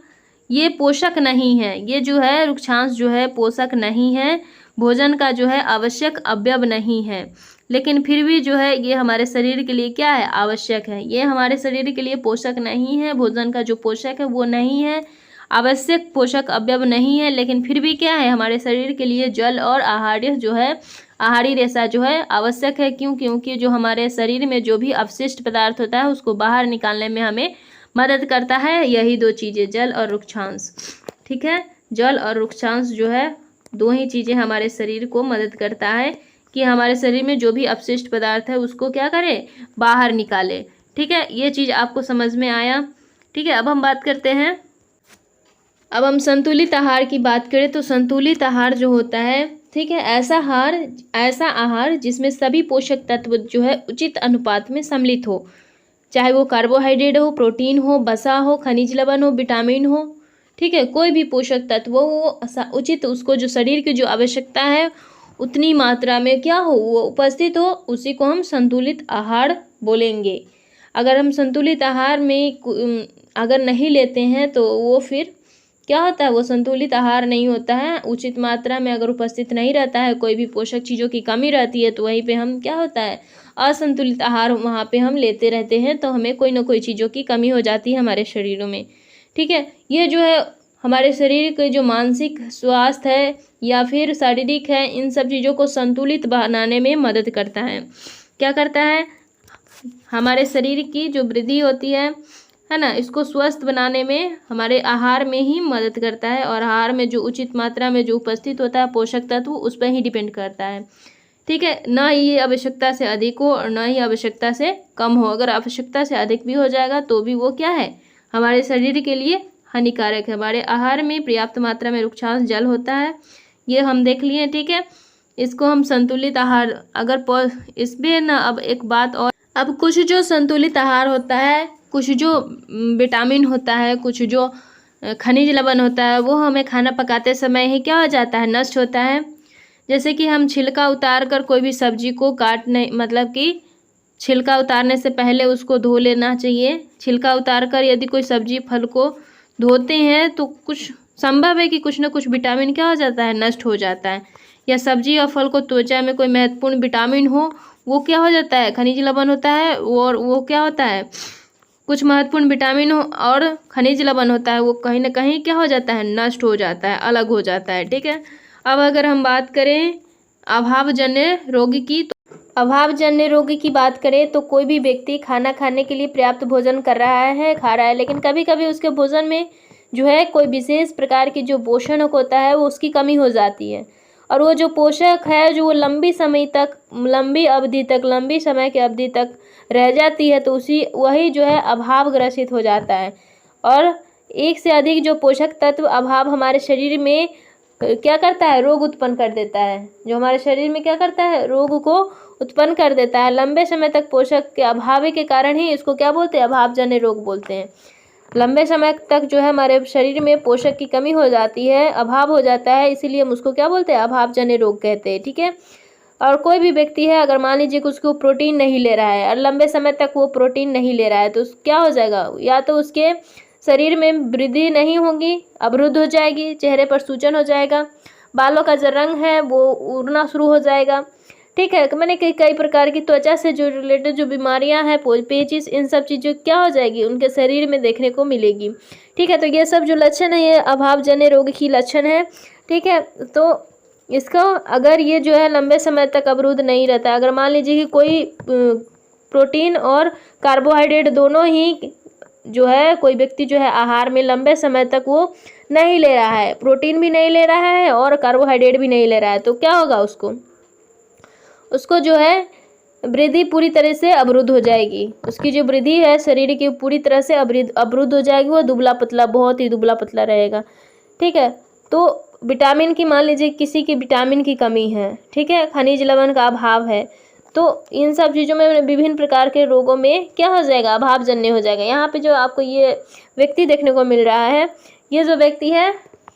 ये पोषक नहीं है, ये जो है रुक्षांश जो है पोषक नहीं है, भोजन का जो है आवश्यक अवयव नहीं है, लेकिन फिर भी जो है ये हमारे शरीर के लिए क्या है, आवश्यक है। ये हमारे शरीर के लिए पोषक नहीं है, भोजन का जो पोषक है वो नहीं है, आवश्यक पोषक अवयव नहीं है, लेकिन फिर भी क्या है, हमारे शरीर के लिए जल और आहार्य जो है, आहारी रेशा जो है आवश्यक है। क्यों? क्योंकि जो हमारे शरीर में जो भी अवशिष्ट पदार्थ होता है उसको बाहर निकालने में हमें मदद करता है यही दो चीज़ें, जल और रुक्षांश। ठीक है, जल और रुक्षांश जो है दो ही चीज़ें हमारे शरीर को मदद करता है कि हमारे शरीर में जो भी अपशिष्ट पदार्थ है उसको क्या करें, बाहर निकाले। ठीक है, ये चीज़ आपको समझ में आया। ठीक है, अब हम बात करते हैं, अब हम संतुलित आहार की बात करें तो संतुलित आहार जो होता है, ठीक है, ऐसा आहार जिसमें सभी पोषक तत्व जो है उचित अनुपात में सम्मिलित हो, चाहे वो कार्बोहाइड्रेट हो, प्रोटीन हो, वसा हो, खनिज लवण हो, विटामिन हो। ठीक है, कोई भी पोषक तत्व हो वो उचित, उसको जो शरीर की जो आवश्यकता है उतनी मात्रा में क्या हो, वो उपस्थित हो, उसी को हम संतुलित आहार बोलेंगे। अगर हम संतुलित आहार में अगर नहीं लेते हैं तो वो फिर क्या होता है, वो संतुलित आहार नहीं होता है। उचित मात्रा में अगर उपस्थित नहीं रहता है, कोई भी पोषक चीज़ों की कमी रहती है, तो वहीं पे हम क्या होता है, असंतुलित आहार वहाँ पे हम लेते रहते हैं, तो हमें कोई ना कोई चीज़ों की कमी हो जाती है हमारे शरीरों में। ठीक है, ये जो है हमारे शरीर के जो मानसिक स्वास्थ्य है या फिर शारीरिक है, इन सब चीज़ों को संतुलित बनाने में मदद करता है। क्या करता है, हमारे शरीर की जो वृद्धि होती है ना, इसको स्वस्थ बनाने में हमारे आहार में ही मदद करता है, और आहार में जो उचित मात्रा में जो उपस्थित होता है पोषक तत्व उस पर ही डिपेंड करता है। ठीक है, ना ये आवश्यकता से अधिक हो और ना ही आवश्यकता से कम हो। अगर आवश्यकता से अधिक भी हो जाएगा तो भी वो क्या है, हमारे शरीर के लिए हानिकारक है। हमारे आहार में पर्याप्त मात्रा में रुक्षांश जल होता है, ये हम देख लिए। ठीक है, इसको हम संतुलित आहार अगर इसमें ना, अब एक बात और, अब कुछ जो संतुलित आहार होता है, कुछ जो विटामिन होता है, कुछ जो खनिज लवण होता है, वो हमें खाना पकाते समय ही क्या हो जाता है, नष्ट होता है। जैसे कि हम छिलका उतार कर कोई भी सब्जी को काटने, मतलब कि छिलका उतारने से पहले उसको धो लेना चाहिए। छिलका उतार कर यदि कोई सब्जी फल को धोते हैं तो कुछ संभव है कि कुछ ना कुछ विटामिन क्या हो जाता है, नष्ट हो जाता है। या सब्जी और फल को त्वचा में कोई महत्वपूर्ण विटामिन हो, वो क्या हो जाता है, खनिज लवण होता है, और वो क्या होता है, कुछ महत्वपूर्ण विटामिन हो और खनिज लवण होता है, वो कहीं ना कहीं क्या हो जाता है, नष्ट हो जाता है, अलग हो जाता है। ठीक है, अब अगर हम बात करें अभावजन्य रोग की, तो अभावजन्य रोग की बात करें तो कोई भी व्यक्ति खाना खाने के लिए पर्याप्त भोजन कर रहा है, खा रहा है, लेकिन कभी कभी उसके भोजन में जो है कोई विशेष प्रकार की जो पोषण होता है वो उसकी कमी हो जाती है, और वो जो पोषक है जो वो लंबी समय की अवधि तक रह जाती है, तो वही जो है अभाव ग्रसित हो जाता है। और एक से अधिक जो पोषक तत्व अभाव हमारे शरीर में क्या करता है, रोग उत्पन्न कर देता है। जो हमारे शरीर में क्या करता है, रोग को उत्पन्न कर देता है। लंबे समय तक पोषक के अभाव के कारण ही इसको क्या बोलते हैं, अभावजन्य रोग बोलते हैं। लंबे समय तक जो है हमारे शरीर में पोषक की कमी हो जाती है, अभाव हो जाता है, इसीलिए हम उसको क्या बोलते हैं, अभावजन्य रोग कहते हैं। ठीक है, और कोई भी व्यक्ति है, अगर मान लीजिए कि उसको प्रोटीन नहीं ले रहा है और लंबे समय तक वो प्रोटीन नहीं ले रहा है, तो क्या हो जाएगा, या तो उसके शरीर में वृद्धि नहीं होगी, अवरुद्ध हो जाएगी, चेहरे पर सूजन हो जाएगा, बालों का जो रंग है वो उड़ना शुरू हो जाएगा। ठीक है, मैंने कई प्रकार की त्वचा से जो रिलेटेड जो बीमारियां हैं, पेचिस, इन सब चीज़ें क्या हो जाएगी, उनके शरीर में देखने को मिलेगी। ठीक है, तो ये सब जो लक्षण है ये अभावजन्य रोग की लक्षण है। ठीक है, तो इसका अगर ये जो है लंबे समय तक अवरुद्ध नहीं रहता, अगर मान लीजिए कि कोई प्रोटीन और कार्बोहाइड्रेट दोनों ही जो है कोई व्यक्ति जो है आहार में लंबे समय तक वो नहीं ले रहा है, प्रोटीन भी नहीं ले रहा है और कार्बोहाइड्रेट भी नहीं ले रहा है, तो क्या होगा, उसको जो है वृद्धि पूरी तरह से अवरुद्ध हो जाएगी। उसकी जो वृद्धि है शरीर की पूरी तरह से अवरुद्ध हो जाएगी, वो दुबला पतला, बहुत ही दुबला पतला रहेगा। ठीक है, तो विटामिन की, मान लीजिए किसी की विटामिन की कमी है, ठीक है, खनिज लवण का अभाव है, तो इन सब चीज़ों में विभिन्न प्रकार के रोगों में क्या हो जाएगा, अभावजन्य हो जाएगा। यहाँ पे जो आपको ये व्यक्ति देखने को मिल रहा है, ये जो व्यक्ति है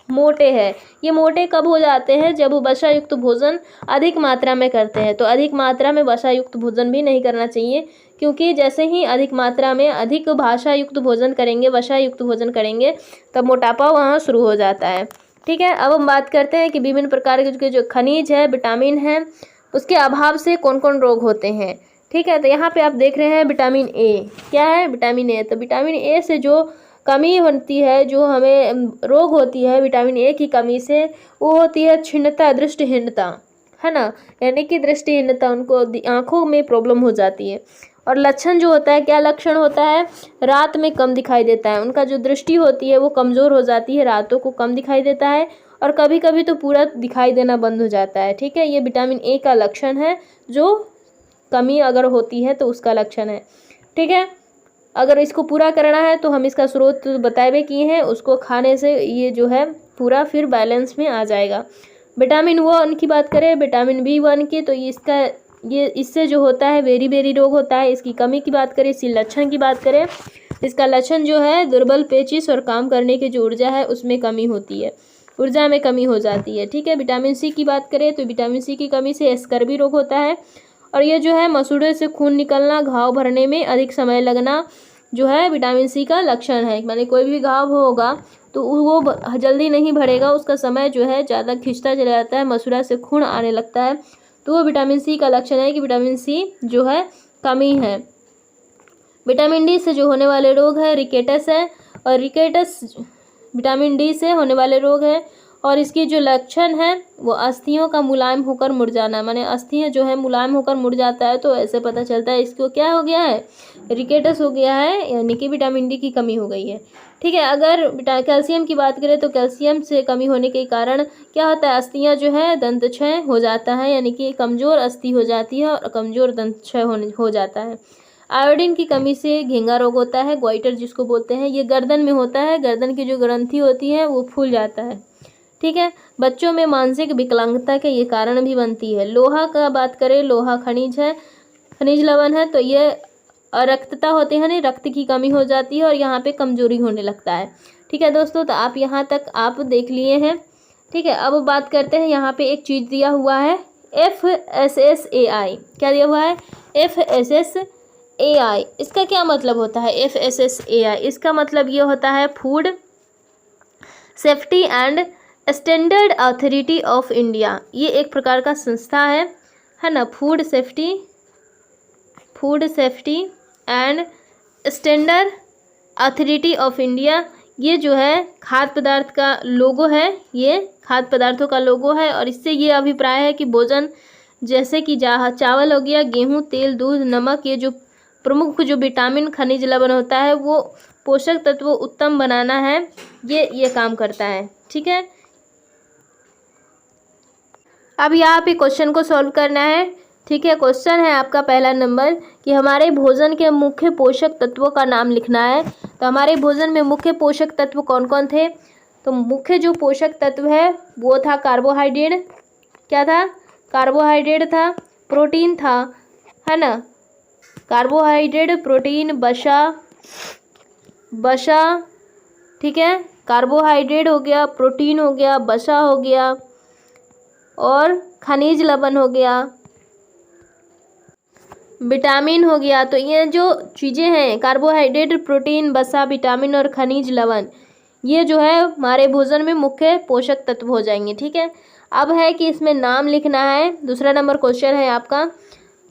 मोटे हैं। ये मोटे कब हो जाते हैं? जब वो वसा युक्त भोजन अधिक मात्रा में करते हैं। तो अधिक मात्रा में वसा युक्त भोजन भी नहीं करना चाहिए, क्योंकि जैसे ही अधिक मात्रा में अधिक भाषा युक्त भोजन करेंगे, वसा युक्त भोजन करेंगे, तब मोटापा वहाँ शुरू हो जाता है। ठीक है, अब हम बात करते हैं कि विभिन्न प्रकार के जो खनिज है, विटामिन है, उसके अभाव से कौन कौन रोग होते हैं। ठीक है, तो यहाँ पे आप देख रहे हैं विटामिन ए। क्या है? Vitamin A. तो विटामिन ए से जो कमी होती है, जो हमें रोग होती है विटामिन ए की कमी से, वो होती है क्षीणता, दृष्टिहीनता, है ना, यानी कि दृष्टिहीनता, उनको आँखों में प्रॉब्लम हो जाती है। और लक्षण जो होता है, क्या लक्षण होता है? रात में कम दिखाई देता है, उनका जो दृष्टि होती है वो कमज़ोर हो जाती है, रातों को कम दिखाई देता है, और कभी कभी तो पूरा दिखाई देना बंद हो जाता है। ठीक है, ये विटामिन ए का लक्षण है, जो कमी अगर होती है तो उसका लक्षण है। ठीक है, अगर इसको पूरा करना है तो हम इसका स्रोत बताए हुए किए हैं, उसको खाने से ये जो है पूरा फिर बैलेंस में आ जाएगा। विटामिन वन की बात करें, विटामिन B1 की, तो ये इससे जो होता है वेरी रोग होता है। इसकी कमी की बात करें, इसकी लक्षण की बात करें, इसका लक्षण जो है दुर्बल, पेचिश और काम करने की जो ऊर्जा है उसमें कमी होती है, ऊर्जा में कमी हो जाती है। ठीक है, विटामिन सी की बात करें तो विटामिन सी की कमी से स्कर्वी रोग होता है, और ये जो है मसूड़े से खून निकलना, घाव भरने में अधिक समय लगना, जो है विटामिन सी का लक्षण है। माने कोई भी घाव होगा तो वो जल्दी नहीं भरेगा, उसका समय जो है ज़्यादा खिंचता चला जाता है, मसूड़ा से खून आने लगता है, तो वो विटामिन सी का लक्षण है कि विटामिन सी जो है कमी है। विटामिन डी से जो होने वाले रोग है रिकेटस है, और रिकेटस विटामिन डी से होने वाले रोग है, और इसकी जो लक्षण है वो अस्थियों का मुलायम होकर मुड़ जाना, माने अस्थियाँ जो है मुलायम होकर मुड़ जाता है, तो ऐसे पता चलता है इसको क्या हो गया है, रिकेटस हो गया है, यानी कि विटामिन डी की कमी हो गई है। ठीक है, अगर कैल्शियम की बात करें तो कैल्शियम से कमी होने के कारण क्या होता है, अस्थियाँ जो है दंतक्षय हो जाता है, यानी कि कमज़ोर अस्थि हो जाती है और कमज़ोर दंतक्षय हो जाता है। आयोडीन की कमी से घेंगा रोग होता है, ग्वाइटर जिसको बोलते हैं, ये गर्दन में होता है, गर्दन की जो ग्रंथि होती है वो फूल जाता है। ठीक है, बच्चों में मानसिक विकलांगता के ये कारण भी बनती है। लोहा का बात करें, लोहा खनिज है, खनिज लवण है, तो ये अरक्तता होते हैं, नहीं, रक्त की कमी हो जाती है और यहाँ पे कमजोरी होने लगता है। ठीक है दोस्तों, तो आप यहाँ तक आप देख लिए हैं। ठीक है, अब बात करते हैं, यहाँ पे एक चीज़ दिया हुआ है FSSAI। क्या दिया हुआ है? FSSAI। इसका क्या मतलब होता है FSSAI? इसका मतलब ये होता है food safety and standard authority of India. ये एक प्रकार का संस्था है ना, food safety and standard authority of India. ये जो है खाद्य पदार्थ का लोगो है, ये खाद्य पदार्थों का लोगो है, और इससे ये अभिप्राय है कि भोजन जैसे कि चावल हो गया, गेहूं, तेल, दूध, नमक, ये जो प्रमुख जो विटामिन, खनिज, लवण होता है, वो पोषक तत्व उत्तम बनाना है, ये काम करता है। ठीक है, अब यहाँ पे क्वेश्चन को सॉल्व करना है। ठीक है, क्वेश्चन है आपका पहला नंबर कि हमारे भोजन के मुख्य पोषक तत्वों का नाम लिखना है। तो हमारे भोजन में मुख्य पोषक तत्व कौन कौन थे? तो मुख्य जो पोषक तत्व है वो था कार्बोहाइड्रेट। क्या था? कार्बोहाइड्रेट था, प्रोटीन था, है ना, कार्बोहाइड्रेट, प्रोटीन, वसा। ठीक है, कार्बोहाइड्रेट हो गया, प्रोटीन हो गया, वसा हो गया, और खनिज लवण हो गया, विटामिन हो गया। तो ये जो चीज़ें हैं, कार्बोहाइड्रेट, प्रोटीन, वसा, विटामिन और खनिज लवण, ये जो है हमारे भोजन में मुख्य पोषक तत्व हो जाएंगे। ठीक है, अब है कि इसमें नाम लिखना है। दूसरा नंबर क्वेश्चन है आपका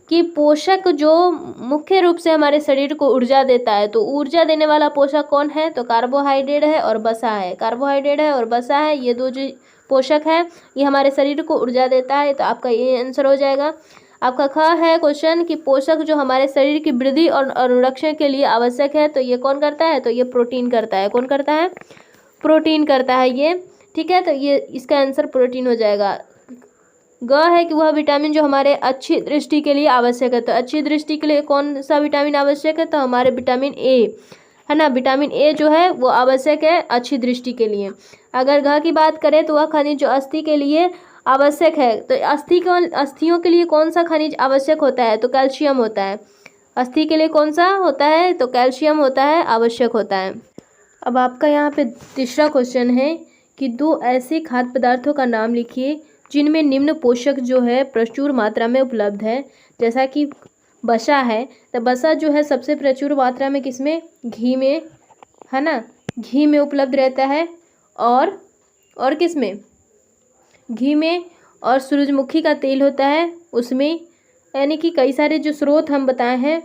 कि पोषक जो मुख्य रूप से हमारे शरीर को ऊर्जा देता है, तो ऊर्जा देने वाला पोषक कौन है? तो कार्बोहाइड्रेट है और वसा है। कार्बोहाइड्रेट है और वसा है, ये दो जो पोषक है ये हमारे शरीर को ऊर्जा देता है। तो आपका ये आंसर हो जाएगा। आपका ख है क्वेश्चन कि पोषक जो हमारे शरीर की वृद्धि और अनुरक्षण के लिए आवश्यक है, तो ये कौन करता है? तो ये प्रोटीन करता है। कौन करता है? प्रोटीन करता है ये। ठीक है, तो ये इसका आंसर प्रोटीन हो जाएगा। ग है कि वह विटामिन जो हमारे अच्छी दृष्टि के लिए आवश्यक है। तो अच्छी दृष्टि के लिए कौन सा विटामिन आवश्यक है? तो हमारे विटामिन ए, है ना, विटामिन ए जो है वो आवश्यक है अच्छी दृष्टि के लिए। अगर घ की बात करें तो वह खनिज जो अस्थि के लिए आवश्यक है। तो अस्थियों के लिए कौन सा खनिज आवश्यक होता है? तो कैल्शियम होता है। अस्थि के लिए कौन सा होता है? तो कैल्शियम होता है, आवश्यक होता है। अब आपका यहाँ पे तीसरा क्वेश्चन है कि 2 ऐसे खाद्य पदार्थों का नाम लिखिए जिनमें निम्न पोषक जो है प्रचुर मात्रा में उपलब्ध है। जैसा कि वसा है, तो वसा जो है सबसे प्रचुर मात्रा में किसमें, घी में, है ना, घी में उपलब्ध रहता है। और किसमें, घी में, और सूरजमुखी का तेल होता है उसमें। यानी कि कई सारे जो स्रोत हम बताए हैं,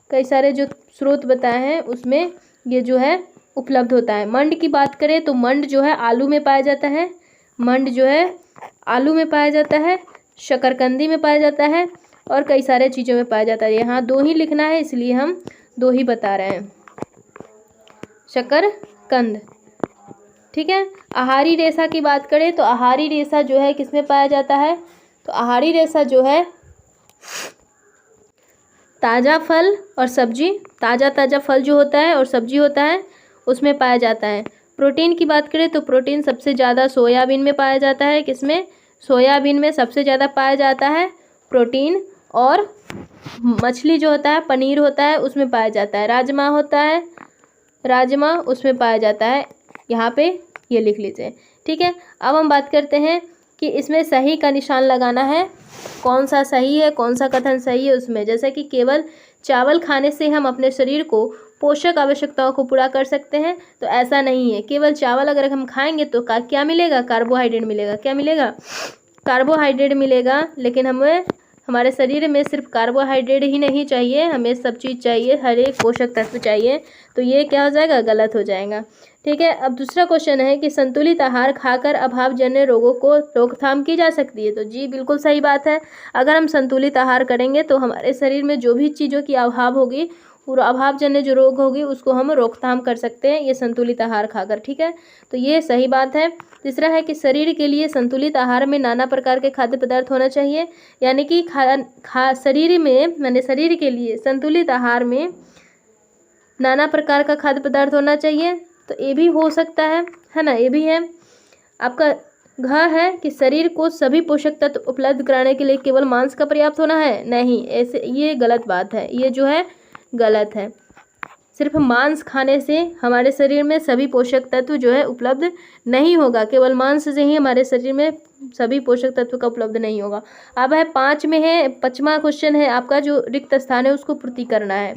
कई सारे जो स्रोत बताए हैं उसमें ये जो है उपलब्ध होता है। मंड की बात करें तो मंड जो है आलू में पाया जाता है, मंड जो है आलू में पाया जाता है, शकरकंदी में पाया जाता है और कई सारे चीज़ों में पाया जाता है। यहाँ 2 ही लिखना है इसलिए हम 2 ही बता रहे हैं, शकरकंद। ठीक है। आहारी रेशा की बात करें तो आहारी रेशा जो है किसमें पाया जाता है, तो आहारी रेशा जो है ताज़ा फल और सब्जी, ताज़ा फल जो होता है और सब्जी होता है उसमें पाया जाता है। प्रोटीन की बात करें तो प्रोटीन सबसे ज़्यादा सोयाबीन में पाया जाता है। किसमें, सोयाबीन में सबसे ज़्यादा पाया जाता है प्रोटीन। और मछली जो होता है, पनीर होता है उसमें पाया जाता है। राजमा होता है, राजमा उसमें पाया जाता है। यहाँ पे ये लिख लीजिए। ठीक है। अब हम बात करते हैं कि इसमें सही का निशान लगाना है, कौन सा सही है, कौन सा कथन सही है उसमें। जैसे कि केवल चावल खाने से हम अपने शरीर को पोषक आवश्यकताओं को पूरा कर सकते हैं, तो ऐसा नहीं है। केवल चावल अगर हम खाएंगे तो क्या मिलेगा, कार्बोहाइड्रेट मिलेगा। क्या मिलेगा, कार्बोहाइड्रेट मिलेगा। लेकिन हमें हमारे शरीर में सिर्फ कार्बोहाइड्रेट ही नहीं चाहिए, हमें सब चीज़ चाहिए, हर एक पोषक तत्व चाहिए। तो ये क्या हो जाएगा, गलत हो जाएगा। ठीक है। अब दूसरा क्वेश्चन है कि संतुलित आहार खाकर अभावजन्य रोगों को रोकथाम की जा सकती है। तो जी बिल्कुल सही बात है। अगर हम संतुलित आहार करेंगे तो हमारे शरीर में जो भी चीज़ों की अभाव होगी, और अभावजन्य जो रोग होगी उसको हम रोकथाम कर सकते हैं ये संतुलित आहार खाकर। ठीक है। तो ये सही बात है। तीसरा है कि शरीर के लिए संतुलित आहार में नाना प्रकार के खाद्य पदार्थ होना चाहिए। यानी कि शरीर के लिए संतुलित आहार में नाना प्रकार का खाद्य पदार्थ होना चाहिए। तो ये भी हो सकता है ना, ये भी है। आपका घ है कि शरीर को सभी पोषक तत्व उपलब्ध कराने के लिए केवल मांस का पर्याप्त होना है, नहीं, ऐसे ये गलत बात है, ये जो है गलत है। सिर्फ मांस खाने से हमारे शरीर में सभी पोषक तत्व जो है उपलब्ध नहीं होगा, केवल मांस से ही हमारे शरीर में सभी पोषक तत्व का उपलब्ध नहीं होगा। अब है 5 में है, 5वां क्वेश्चन है आपका, जो रिक्त स्थान है उसको पूर्ति करना है।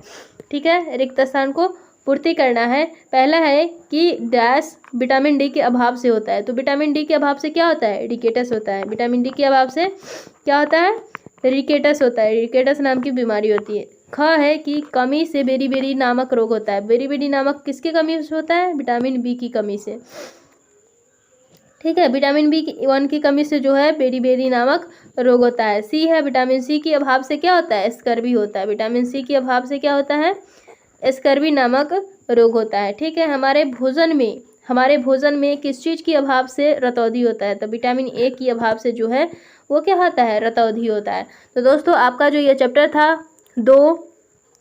ठीक है, रिक्त स्थान को पूर्ति करना है। पहला है कि डैश विटामिन डी के अभाव से होता है। तो विटामिन डी के अभाव से क्या होता है, रिकेटस होता है। विटामिन डी के अभाव से क्या होता है, रिकेटस होता है, रिकेटस नाम की बीमारी होती है। ख है कि कमी से बेरी नामक रोग होता है। बेरी नामक किसकी कमी से होता है, विटामिन बी की कमी से। ठीक है, विटामिन B1 की कमी से जो है बेरी नामक रोग होता है। सी है विटामिन सी के अभाव से क्या होता है, स्कर्वी होता है। विटामिन सी के अभाव से क्या होता है, स्कर्वी नामक रोग होता है। ठीक है। हमारे भोजन में किस चीज़ की अभाव से रतौंधी होता है, तो विटामिन ए की अभाव से जो है वो क्या होता है, रतौंधी होता है। तो दोस्तों आपका जो ये चैप्टर था, दो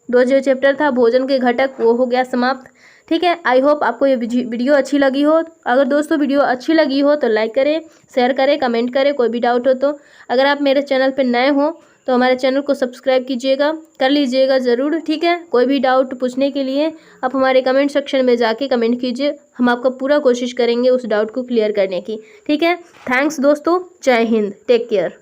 जो चैप्टर था भोजन के घटक, वो हो गया समाप्त। ठीक है। आई होप आपको ये वीडियो अच्छी लगी हो। अगर दोस्तों वीडियो अच्छी लगी हो तो लाइक करें, शेयर करें, कमेंट करें। कोई भी डाउट हो तो अगर आप मेरे चैनल पर नए हो तो हमारे चैनल को सब्सक्राइब कीजिएगा, कर लीजिएगा ज़रूर। ठीक है। कोई भी डाउट पूछने के लिए आप हमारे कमेंट सेक्शन में जाके कमेंट कीजिए, हम आपका पूरा कोशिश करेंगे उस डाउट को क्लियर करने की। ठीक है। थैंक्स दोस्तों, जय हिंद, टेक केयर।